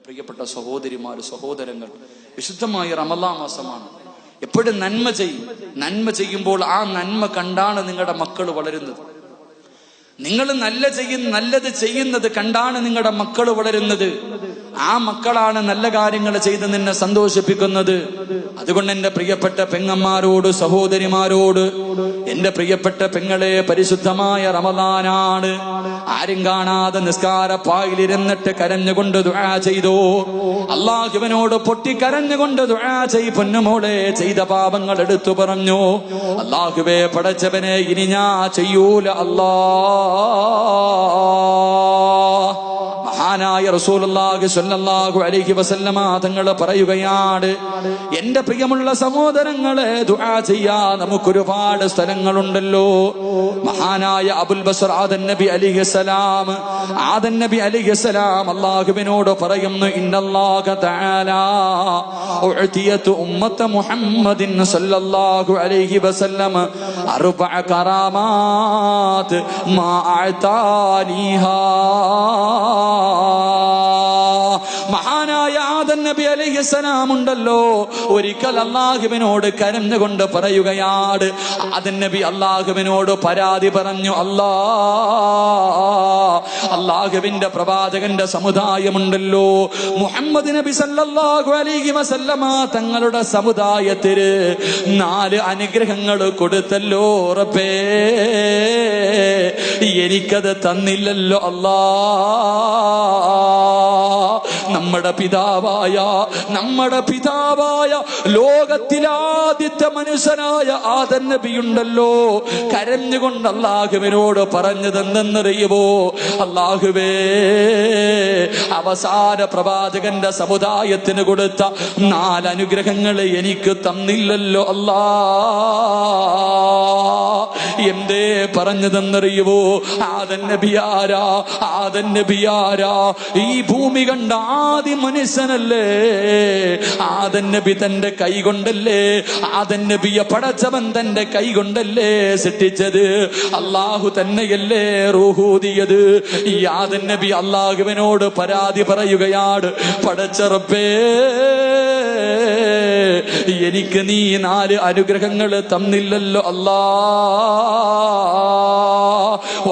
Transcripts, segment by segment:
പ്രിയപ്പെട്ട സഹോദരിമാർ, സഹോദരങ്ങൾ, വിശുദ്ധമായ റമളാൻ മാസമാണ്. എപ്പോഴും നന്മ ചെയ്യും. നന്മ ചെയ്യുമ്പോൾ ആ നന്മ കണ്ടാണ് നിങ്ങളുടെ മക്കൾ വളരുന്നത്. നിങ്ങൾ നല്ലത് ചെയ്യുന്നത് കണ്ടാണ് നിങ്ങളുടെ മക്കൾ വളരുന്നത്. ആ മക്കളാണ് നല്ല കാര്യങ്ങൾ ചെയ്ത് നിന്നെ സന്തോഷിപ്പിക്കുന്നത്. അതുകൊണ്ട് എന്റെ പ്രിയപ്പെട്ട പെങ്ങന്മാരോട്, സഹോദരിമാരോട്, എന്റെ പ്രിയപ്പെട്ട പെങ്ങളെ, പരിശുദ്ധമായ റമളാനാണ്. ആരും കാണാതെ നിസ്കാരപ്പായിലിരുന്നിട്ട് കരഞ്ഞുകൊണ്ട് ദുആ ചെയ്തോ. അല്ലാഹുവിനോട് പൊട്ടിക്കരഞ്ഞുകൊണ്ട് ദുആ ചെയ് പൊന്നുമോളെ. ചെയ്ത പാപങ്ങൾ എടുത്തു പറഞ്ഞു. അല്ലാഹുവേ, പടച്ചവനെ, ഇനി ഞാൻ ചെയ്യൂല അല്ലാ. മഹാനായ റസൂലുള്ളാഹി സ്വല്ലല്ലാഹു അലൈഹി വസല്ലമ തങ്ങൾ പറയുകയാണ്, എന്റെ പ്രിയമുള്ള സഹോദരങ്ങളെ, ദുആ ചെയ്യാൻ നമുക്കൊരുപാട് സ്ഥലങ്ങളുണ്ടല്ലോ. മഹാനായ അബുൽ ബസർ ആദൻ നബി അലൈഹിസ്സലാം അല്ലാഹുവിനോട് പറയുന്നു, ഇന്നല്ലാഹ തആല ഉഅതിയതു ഉമ്മത മുഹമ്മദിൻ സ്വല്ലല്ലാഹു അലൈഹി വസല്ലം അർബഅ കറാമാത് മാ അഅതാനിഹാ. മഹാനായ ആദൻ നബി അലൈഹിസ്സലാം ഉണ്ടല്ലോ, ഒരിക്കൽ അല്ലാഹുവിനോട് കരഞ്ഞുകൊണ്ട് പറയുകയാണ്. ആദൻ നബി അല്ലാഹുവിനോട് പരാതി പറഞ്ഞു, അല്ലാഹുവിന്റെ പ്രവാചകന്റെ സമുദായമുണ്ടല്ലോ, മുഹമ്മദ് നബി സല്ലല്ലാഹു അലൈഹി വസല്ലമ തങ്ങളുടെ സമുദായത്തിന് 4 അനുഗ്രഹങ്ങൾ കൊടുത്തല്ലോ റബ്ബേ, എനിക്കത് തന്നില്ലല്ലോ അല്ലാ. നമ്മുടെ പിതാവായ ലോകത്തിലാദ്യത്തെ മനുഷ്യനായ ആദൻ നബിയുണ്ടല്ലോ, കരഞ്ഞുകൊണ്ട് അല്ലാഹുവിനോട് പറഞ്ഞതെന്തെന്നറിയുമോ? അല്ലാഹുവേ, അവസാന പ്രവാചകന്റെ സമുദായത്തിന് കൊടുത്ത 4 അനുഗ്രഹങ്ങൾ എനിക്ക് തന്നില്ലല്ലോ അല്ലാ. എന്തേ പറഞ്ഞതെന്നറിയുമോ? ആദൻ നബിയാരാ? ഈ ഭൂമി കണ്ട ആദ്യ മനുഷ്യനല്ലേ. ആദൻ നബി തന്റെ കൈ കൊണ്ടല്ലേ, ആദൻ നബിയെ പടച്ചവൻ തന്റെ കൈ കൊണ്ടല്ലേ സൃഷ്ടിച്ചത്. അല്ലാഹു തന്നെയല്ലേ റൂഹൂദിയത്. ഈ ആദൻ നബി അല്ലാഹുവിനോട് പരാതി പറയുകയാണ്, പടച്ച റബ്ബേ, എനിക്ക് നീ 4 അനുഗ്രഹങ്ങൾ തന്നില്ലല്ലോ അല്ലാ.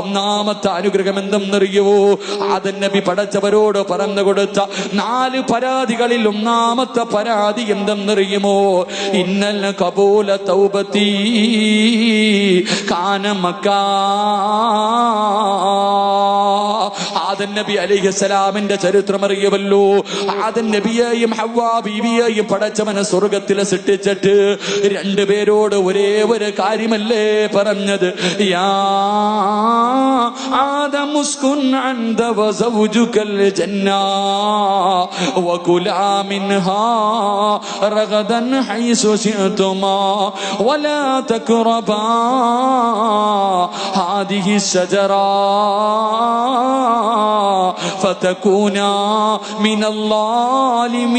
ഒന്നാമത്തെ അനുഗ്രഹം എന്തെന്നറിയുവോ? ആദൻ നബി പടച്ചവരോട് പറഞ്ഞു കൊടുത്ത 4 പരാതികളിൽ ഒന്നാമത്തെ പരാതി എന്തെന്നറിയുമോ? ഇന്നൽ ഖബൂല തൗബതി കാന മക്കാ. ആദൻ നബി അലൈഹിസ്സലാമിന്റെ ചരിത്രം അറിയുമല്ലോ. ആദൻ നബിയെയും ഹവ്വാ ബീവിയെയും പടച്ചവനെ സ്വർഗത്തിലെ സൃഷ്ടിച്ചിട്ട് 2 പേരോട് ഒരേ ഒരു കാര്യമല്ലേ പറഞ്ഞത്? യാ ആദം ഉസ്കുൻ അൻത വസൗജുകൽ ജന്നാ വകുലാ മിൻഹാ റഗദൻ ഹൈസു ശിഅതുമാ വലാ തഖറബാ ഹാദിഹി ശജറാ ഫതകൂനാ മിനൽ ളാലിമീൻ.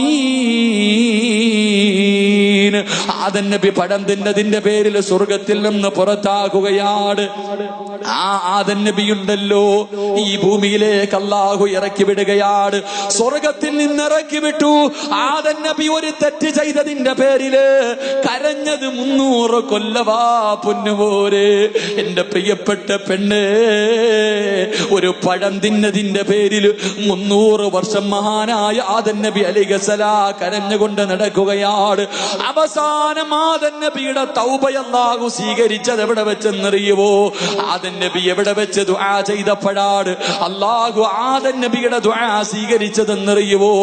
ആദൻ നബി പഴം തിന്നതിന്റെ പേരിൽ സ്വർഗത്തിൽ നിന്ന് പുറത്താകുകയാണ്. ആ ആദൻ നബിയുണ്ടല്ലോ, ഈ ഭൂമിയിലേക്ക് അല്ലാഹു ഇറക്കി വിടുകയാണ്. സ്വർഗത്തിൽ നിന്ന് ഇറക്കി വിട്ടു. ആദൻ നബി ഒരു തെറ്റ് ചെയ്തതിന്റെ പേരില് കരഞ്ഞത് 300 കൊല്ലവാ പൊന്നുപോരെ. എന്റെ പ്രിയപ്പെട്ട പെണ്ണ്, ഒരു പഴം തിന്നതിന്റെ പേരിൽ 300 വർഷം മഹാനായ ആദൻ നബി അലൈഹിസ്സലാം കരഞ്ഞുകൊണ്ട് നടക്കുകയാണ്. അവസാനം ആദൻ നബിയുടെ തൗബ അല്ലാഹു സ്വീകരിച്ചത് എവിടെ വെച്ചെന്നറിയുവോ? ആദൻ നബി എവിടെ വെച്ച് ദുആ ചെയ്തപ്പോഴാണ് അല്ലാഹു ആദൻ നബിയുടെ ദുആ സ്വീകരിച്ചതെന്നറിയുവോ?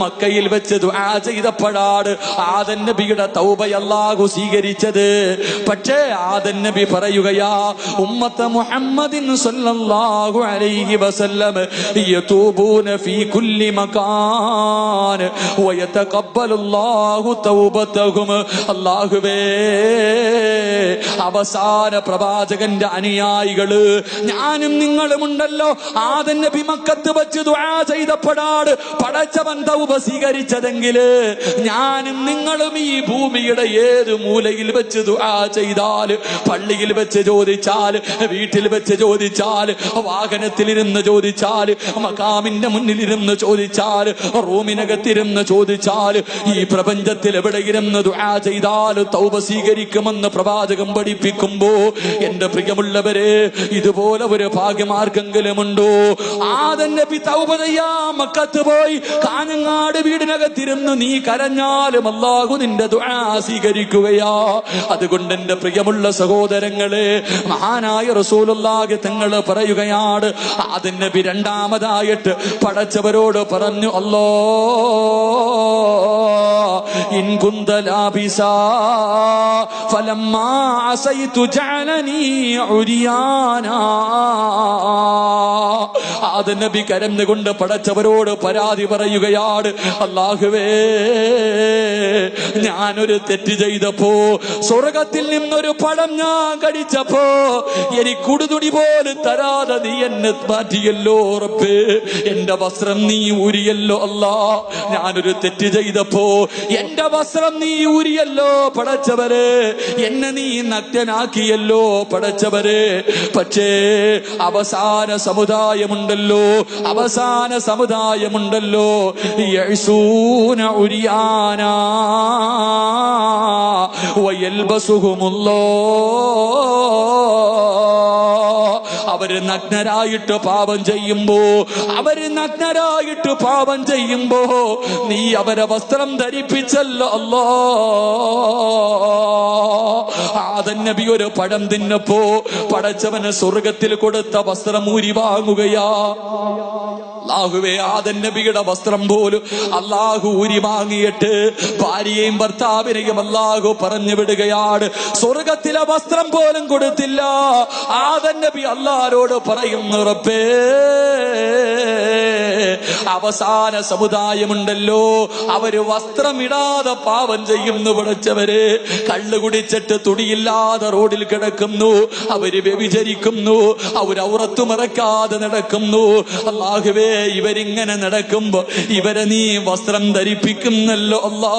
മക്കയിൽ വെച്ച് ദുആ ചെയ്തപ്പോഴാണ് ആദൻ നബിയുടെ തൗബ അല്ലാഹു സ്വീകരിച്ചത്. പക്ഷേ ആദൻ നബി പറയുകയാ, ഉമ്മത്ത മുഹമ്മദിൻ സ്വല്ലല്ലാഹു അലൈഹി വസല്ലം യതൂബൂന ഫീ കുല്ലി മകാൻ വയതഖബ്ബലുല്ലാഹു തൗബതഹും. അല്ലാഹുവേ അവസാന പ്രവാചകന്റെ അനുയായികള് ഞാനും നിങ്ങളുമുണ്ടല്ലോ. ആദം നബി മക്കത്ത് വെച്ച് ദുആ ചെയ്തപ്പോഴാണ് പടച്ചവൻ തൗബ സ്വീകരിച്ചതെങ്കില് ഞാനും നിങ്ങളും ഈ ഭൂമിയുടെ ഏത് മൂലയിൽ വെച്ച് ദുആ ചെയ്താൽ, പള്ളിയിൽ വെച്ച് ചോദിച്ചാൽ, വീട്ടിൽ വെച്ച് ചോദിച്ചാൽ, വാഹനത്തിലിരുന്ന് ചോദിച്ചാൽ, മഖാമിന്റെ മുന്നിലിരുന്ന് ചോദിച്ചാൽ, റൂമിനകത്തിരുന്ന് ചോദിച്ചാൽ, ഈ പ്രപഞ്ചത്തിൽ എവിടെയിരുന്ന് ദുആ ചെയ്താൽ തൗബ സ്വീകരിക്കുമെന്ന് പ്രവാചകൻ പഠിപ്പിക്കുമ്പോ എന്റെ പ്രിയമുള്ളവരെ ഇതുപോലെ ഒരു ഭാഗ്യമാർക്കെങ്കിലുമുണ്ടോ? ആദം നബി തൗബ ചെയ്യാ മക്കത്ത് പോയി കാഞ്ഞങ്ങാട് വീടിനകത്തിരുന്ന് നീ കരഞ്ഞാലും അല്ലാഹു നിന്റെ ദുആ സ്വീകരിക്കുകയാ. അതുകൊണ്ട് എന്റെ പ്രിയമുള്ള സഹോദരങ്ങളെ, മഹാനായ റസൂലുള്ളാഹി തങ്ങൾ പറയുകയാണ്, ആദം നബി രണ്ടാമതായിട്ട് പടച്ചവരോട് പറഞ്ഞു, അല്ലാ ഇൻ കുന്ത ലാബിസാ ഫലമ്മാ അസൈതു ജഅലനീ ഉരിയാനാ. ആദം നബി കരഞ്ഞുകൊണ്ട് പടച്ചവരോട് പരാതി പറയുകയാണ്, അല്ലാഹുവേ ഞാനൊരു തെറ്റ് ചെയ്തപ്പോ, സ്വർഗത്തിൽ നിന്നൊരു പഴം ഞാൻ കഴിച്ചപ്പോ എനിക്ക് ഉടുതുണി പോലും തരാതെ നീ എന്നെ മാറ്റിയല്ലോ റബ്ബേ, എന്റെ വസ്ത്രം നീ ഊരിയല്ലോ അല്ലാ. ഞാനൊരു തെറ്റ് ചെയ്തപ്പോ എന്റെ വസ്ത്രം നീ ഊരിയല്ലോ പടച്ചവരെ, എന്നെ നീ നഗ്നനാക്കിയല്ലോ പടച്ചവരെ. പക്ഷേ അവസാന സമുദായമുണ്ടല്ലോ, അവസാന സമുദായമുണ്ടല്ലോ, യഅ്സൂന ഉരിയാനാ വയൽബസുഹുമുല്ലാഹ്. അവര് നഗ്നരായിട്ട് പാപം ചെയ്യുമ്പോ, അവര് നഗ്നരായിട്ട് പാപം ചെയ്യുമ്പോ നീ അവരെ വസ്ത്രം ധരിപ്പിച്ചല്ലോ അല്ലാ. ആദം നബി ഒരു പഴം തിന്നപ്പോ പടച്ചവന് സ്വർഗത്തിൽ കൊടുത്ത വസ്ത്രം ഊരി വാങ്ങുകയാ. അല്ലാഹുവേ ആദം നബിയുടെ വസ്ത്രം പോലും അല്ലാഹു ഊരി വാങ്ങിയിട്ട് ഭാര്യയെയും ഭർത്താവിനെയും അല്ലാഹു പറഞ്ഞു വിടുകയാണ്. സ്വർഗത്തിലെ വസ്ത്രം പോലും കൊടുത്തില്ല. ആദം നബി അല്ലാഹുവോട് പറയുന്നു, റബ്ബേ അവസാന സമുദായമുണ്ടല്ലോ, അവര് വസ്ത്രമിടാതെ പാപം ചെയ്യുന്നു പടച്ചവരെ. കള്ളു കുടിച്ചിട്ട് തുണിയില്ലാതെ റോഡിൽ കിടക്കുന്നു, അവര് വ്യഭിചരിക്കുന്നു, അവര് ഔറത്ത് മറക്കാതെ നടക്കുന്നു. അല്ലാഹുവേ ഇവരിങ്ങനെ നടക്കുമ്പോ ഇവരെ നീ വസ്ത്രം ധരിപ്പിക്കുന്നല്ലോ അല്ലാ.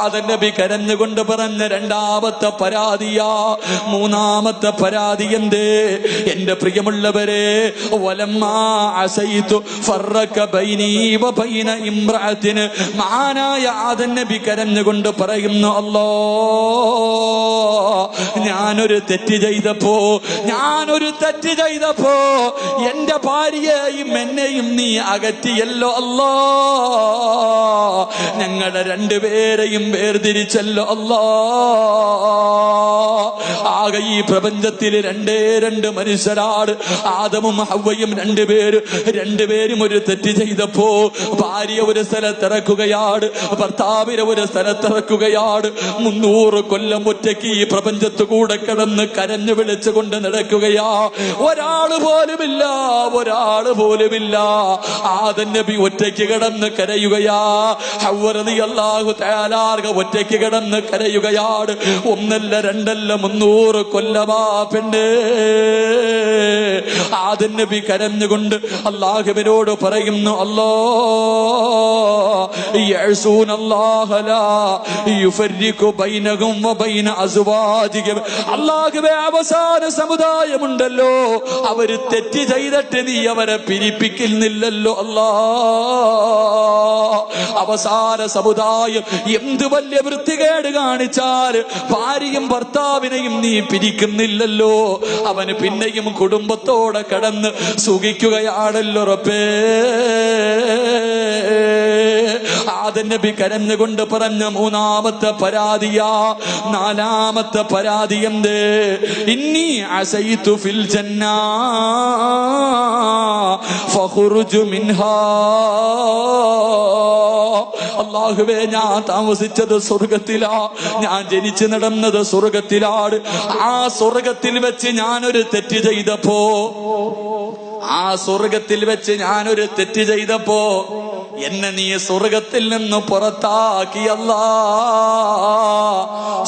ആദം നബി കരഞ്ഞുകൊണ്ട് പറഞ്ഞ രണ്ടാമത്തെ പരാതിയാ. മൂന്നാമത്തെ പരാതി എന്തേ? എന്റെ പ്രിയമുള്ളവരെ, വലമ്മാ അസൈതു ഫറക ബൈനി വബൈന ഇംറഅത്തിൻ. മഹാനായ ആദം നബി കരഞ്ഞുകൊണ്ട് പറയുന്നു, അല്ലാ ഞാനൊരു തെറ്റ് ചെയ്തപ്പോ, ഞാനൊരു തെറ്റ് ചെയ്തപ്പോ എന്റെ ഭാര്യയെയും എന്നെയും നീ അകറ്റിയല്ലോ അല്ലാ. ഞങ്ങളെ രണ്ടുപേരെയും വേർതിരിച്ചല്ലോ അല്ലാ. ആകെ ഈ പ്രപഞ്ചത്തിൽ രണ്ട് മനുഷ്യരാണ്, ആദമും ഹവ്വയും രണ്ടുപേരും ഒരു തെറ്റ് ചെയ്തപ്പോ ഭാര്യ ഒരു സ്ഥലത്തിറക്കുകയാണ്, ഭർത്താവിനെ ഒരു സ്ഥലത്തിറക്കുകയാണ്. 300 കൊല്ലം ഒറ്റയ്ക്ക് ഈ പ്രപഞ്ചത്ത് കൂടെ കിടന്ന് കരഞ്ഞു വിളിച്ചുകൊണ്ട് നടക്കുകയാ. ഒരാള് പോലുമില്ല. ആദം നബി ഒറ്റയ്ക്ക് കിടന്ന് കരയുകയാ. ഹവ്വ റളിയല്ലാഹു തആല ഒറ്റയ്ക്ക് കിടന്ന് കരയുകയാണ്. ഒന്നല്ല രണ്ടല്ല 300 കൊല്ലമാ പെണ്ണ്. ആദം നബി കരഞ്ഞുകൊണ്ട് അല്ലാഹുവിനോട് പറയുന്നു, അല്ലാ യഅ്സൂനല്ലാഹ ലാ യുഫർരിഖു ബൈനഹും വബൈന അസ്വാജിഹിം. അല്ലാഹുവേ അവസാന സമുദായമുണ്ടല്ലോ, അവര് തെറ്റ് ചെയ്തിട്ട് നീ അവരെ പിരിപ്പിക്കുന്നില്ലല്ലോ അല്ലാ. അവസാന സമുദായം എന്ത് വലിയ വൃത്തികേട് കാണിച്ചാൽ ഭാര്യയും ഭർത്താവിനെയും നീ പിരിക്കുന്നില്ലല്ലോ. അവന് പിന്നെയും കുടുംബത്തോടെ കടന്ന് സുഖിക്കുകയാണല്ലോ റബ്ബേ. ആദം നബി കരഞ്ഞുകൊണ്ട് പറഞ്ഞ മൂന്നാമത്തെ പരാതിയാ. നാലാമത്തെ പരാതി എന്ത്? ഇന്നി അസൈതു ഫിൽ ജന്നാ ഫഖുർജു മിൻഹാ. അല്ലാഹുവേ ഞാൻ താമസിച്ചത് സ്വർഗത്തിലാ, ഞാൻ ജനിച്ചു നടന്നത് സ്വർഗത്തിലാണ്. ആ സ്വർഗത്തിൽ വെച്ച് ഞാനൊരു തെറ്റ് ചെയ്തപ്പോ, എന്നെ നീ സ്വർഗത്തിൽ നിന്ന് പുറത്താക്കിയല്ലാ.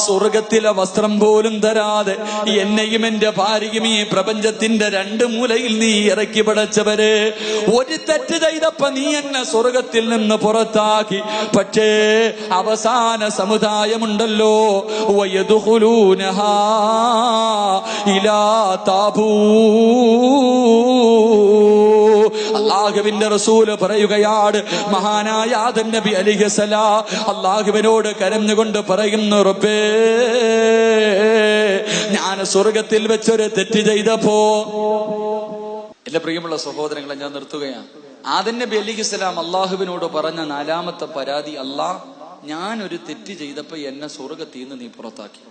സ്വർഗത്തിലെ വസ്ത്രം പോലും തരാതെ എന്നെയും എന്റെ ഭാര്യയും ഈ പ്രപഞ്ചത്തിന്റെ രണ്ട് മൂലയിൽ നീ ഇറക്കി പടച്ചവരെ, ഒരു തെറ്റ് ചെയ്തപ്പോ നീ എന്നെ സ്വർഗത്തിൽ നിന്ന് പുറത്താക്കി. പക്ഷേ അവസാന സമുദായമുണ്ടല്ലോ, വയദ്ഖുലൂനഹാ ഇലാ താബൂ. അല്ലാഹുവിന്റെ റസൂല് പറയുകയാണ്, മഹാനായ ആദം നബി അലൈഹിസ്സലാം അല്ലാഹുവിനോട് കരഞ്ഞുകൊണ്ട് പറയുന്നു, റബ്ബേ, ഞാൻ സ്വർഗത്തിൽ വെച്ചൊരു തെറ്റ് ചെയ്തപ്പോ. എന്റെ പ്രിയമുള്ള സഹോദരങ്ങളെ, ഞാൻ നിർത്തുകയാണ്. ആദം നബി അലൈഹിസ്സലാം അല്ലാഹുവിനോട് പറഞ്ഞ നാലാമത്തെ പരാതി, അല്ലാഹ്, ഞാനൊരു തെറ്റ് ചെയ്തപ്പോ എന്നെ സ്വർഗത്തിൽ നിന്ന് നീ പുറത്താക്കി.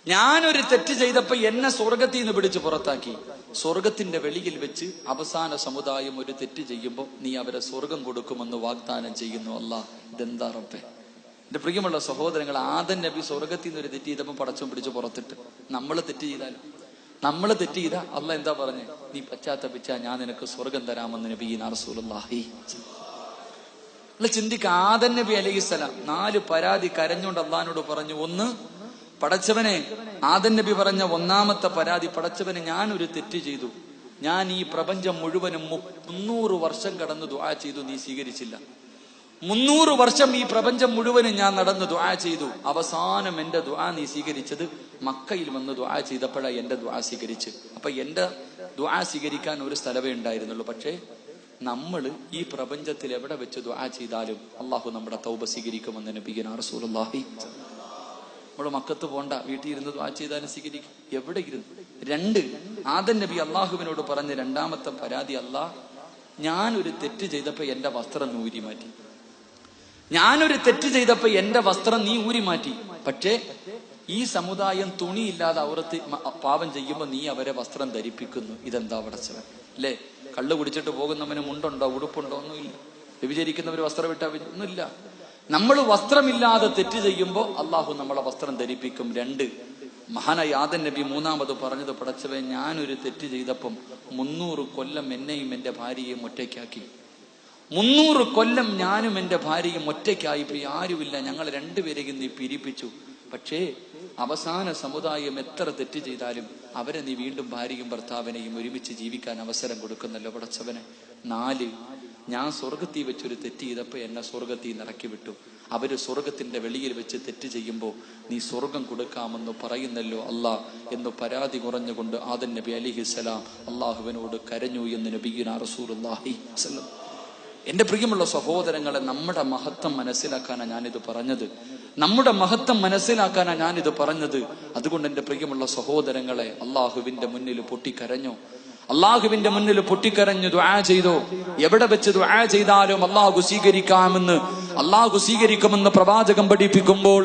ഞാനൊരു തെറ്റ് ചെയ്തപ്പോ എന്നെ സ്വർഗത്തിൽ നിന്ന് പിടിച്ച് പുറത്താക്കി. സ്വർഗത്തിന്റെ വെളിയിൽ വെച്ച് അവസാന സമുദായം ഒരു തെറ്റ് ചെയ്യുമ്പോൾ നീ അവരെ സ്വർഗം കൊടുക്കുമെന്ന് വാഗ്ദാനം ചെയ്യുന്നു. അല്ലാഹ്, ഇതെന്താ റബ്ബേ? എന്റെ പ്രിയമുള്ള സഹോദരങ്ങൾ, ആദം നബി സ്വർഗത്തിൽ നിന്ന് ഒരു തെറ്റ് ചെയ്തപ്പോൾ പടച്ചോൻ പിടിച്ച് പുറത്തിട്ട്. നമ്മൾ തെറ്റ് ചെയ്താലും, നമ്മൾ തെറ്റ് ചെയ്താ അല്ലാഹ് എന്താ പറഞ്ഞേ? നീ പശ്ചാത്തപിച്ചാ ഞാൻ നിനക്ക് സ്വർഗം തരാമെന്ന് നബിയിനാ റസൂലുള്ളാഹി. ചിന്തിക്ക, ആദം നബി അലൈഹിസ്സലാം 4 പരാതി കരഞ്ഞുകൊണ്ട് അള്ളാഹിനോട് പറഞ്ഞു. ഒന്ന്, പടച്ചവനെ, ആദം നബി പറഞ്ഞ ഒന്നാമത്തെ പരാതി, പടച്ചവനെ, ഞാനൊരു തെറ്റ് ചെയ്തു. ഞാൻ ഈ പ്രപഞ്ചം മുഴുവനും 300 വർഷം കടന്ന് ദുആ ചെയ്തു, നീ സ്വീകരിച്ചില്ല. 300 വർഷം ഈ പ്രപഞ്ചം മുഴുവനും ഞാൻ നടന്ന് ദുആ ചെയ്തു. അവസാനം എന്റെ ദുആ നീ സ്വീകരിച്ചത് മക്കയിൽ വന്ന് ദുആ ചെയ്തപ്പോഴാണ് എന്റെ ദുആ സ്വീകരിച്ച്. അപ്പൊ എന്റെ ദുആ സ്വീകരിക്കാൻ ഒരു സ്ഥലമേ ഉണ്ടായിരുന്നുള്ളൂ. പക്ഷേ നമ്മൾ ഈ പ്രപഞ്ചത്തിൽ എവിടെ വെച്ച് ദുആ ചെയ്താലും അള്ളാഹു നമ്മുടെ തൗബ സ്വീകരിക്കുമെന്ന് നബിയുനാ റസൂലുള്ളാഹി. നമ്മൾ മക്കത്ത് പോണ്ട, വീട്ടിൽ ഇരുന്ന് ദുആ ചെയ്താലും സ്വീകരിക്കും, എവിടെ ഇരുന്ന്. 2, ആദം നബി അള്ളാഹുവിനോട് പറഞ്ഞ രണ്ടാമത്തെ പരാതി, അല്ലാഹ്, ഞാനൊരു തെറ്റ് ചെയ്തപ്പോ എന്റെ വസ്ത്രം നീ ഊരി മാറ്റി. ഞാനൊരു തെറ്റ് ചെയ്തപ്പോ എന്റെ വസ്ത്രം നീ ഊരി മാറ്റി. പക്ഷേ ഈ സമുദായം തുണിയില്ലാതെ ഔറത്ത് പാപം ചെയ്യുമ്പോൾ നീ അവരെ വസ്ത്രം ധരിപ്പിക്കുന്നു. ഇതെന്താ പടച്ചവൻ? അല്ലേ? കള്ളു കുടിച്ചിട്ട് പോകുന്നവന് മുണ്ടുണ്ടോ, ഉടുപ്പുണ്ടോ? ഒന്നുമില്ല. വ്യഭിചരിക്കുന്നവർ വസ്ത്രം ഇട്ടാ ഒന്നുമില്ല. നമ്മൾ വസ്ത്രമില്ലാതെ തെറ്റ് ചെയ്യുമ്പോൾ അള്ളാഹു നമ്മളെ വസ്ത്രം ധരിപ്പിക്കും. 2, മഹാനായ ആദം നബി മൂന്നാമത് പറഞ്ഞത്, പടച്ചവൻ, ഞാനൊരു തെറ്റ് ചെയ്തപ്പം 300 കൊല്ലം എന്നെയും എന്റെ ഭാര്യയെയും ഒറ്റയ്ക്കാക്കി. 300 കൊല്ലം ഞാനും എന്റെ ഭാര്യയും ഒറ്റയ്ക്കായിപ്പോയി, ആരുമില്ല, ഞങ്ങൾ 2 പേരെയും നീ പിരിപ്പിച്ചു. പക്ഷേ അവസാന സമുദായം എത്ര തെറ്റ് ചെയ്താലും അവരെ നീ വീണ്ടും ഭാര്യയും ഭർത്താവിനെയും ഒരുമിച്ച് ജീവിക്കാൻ അവസരം കൊടുക്കുന്നല്ലോ പടച്ചവനെ. 4, ഞാൻ സ്വർഗത്തിൽ വെച്ചൊരു തെറ്റ് ചെയ്തപ്പോ എന്നെ സ്വർഗത്തിൽ നിന്ന് ഇറക്കി വിട്ടു. അവര് സ്വർഗത്തിന്റെ വെളിയിൽ വെച്ച് തെറ്റ് ചെയ്യുമ്പോൾ നീ സ്വർഗം കൊടുക്കാമെന്ന് പറയുന്നല്ലോ അല്ലാഹ് എന്ന് പരാതി കുറഞ്ഞുകൊണ്ട് ആദം നബി അലൈഹിസ്സലാം അള്ളാഹുവിനോട് കരഞ്ഞു എന്ന് നബിയുനാ റസൂലുള്ളാഹി സ്വല്ലല്ലാഹു. എന്റെ പ്രിയമുള്ള സഹോദരങ്ങളെ, നമ്മുടെ മഹത്വം മനസ്സിലാക്കാനാണ് ഞാനിത് പറഞ്ഞത്. നമ്മുടെ മഹത്വം മനസ്സിലാക്കാനാണ് ഞാനിത് പറഞ്ഞത്. അതുകൊണ്ട് എന്റെ പ്രിയമുള്ള സഹോദരങ്ങളെ, അള്ളാഹുവിന്റെ മുന്നിൽ പൊട്ടിക്കരഞ്ഞോ? അള്ളാഹുവിന്റെ മുന്നിൽ പൊട്ടിക്കരഞ്ഞു ദുആ ചെയ്തോ? എവിടെ വെച്ച് ദുആ ചെയ്താലും അള്ളാഹു സ്വീകരിക്കുമെന്ന് പ്രവാചകൻ പഠിപ്പിക്കുമ്പോൾ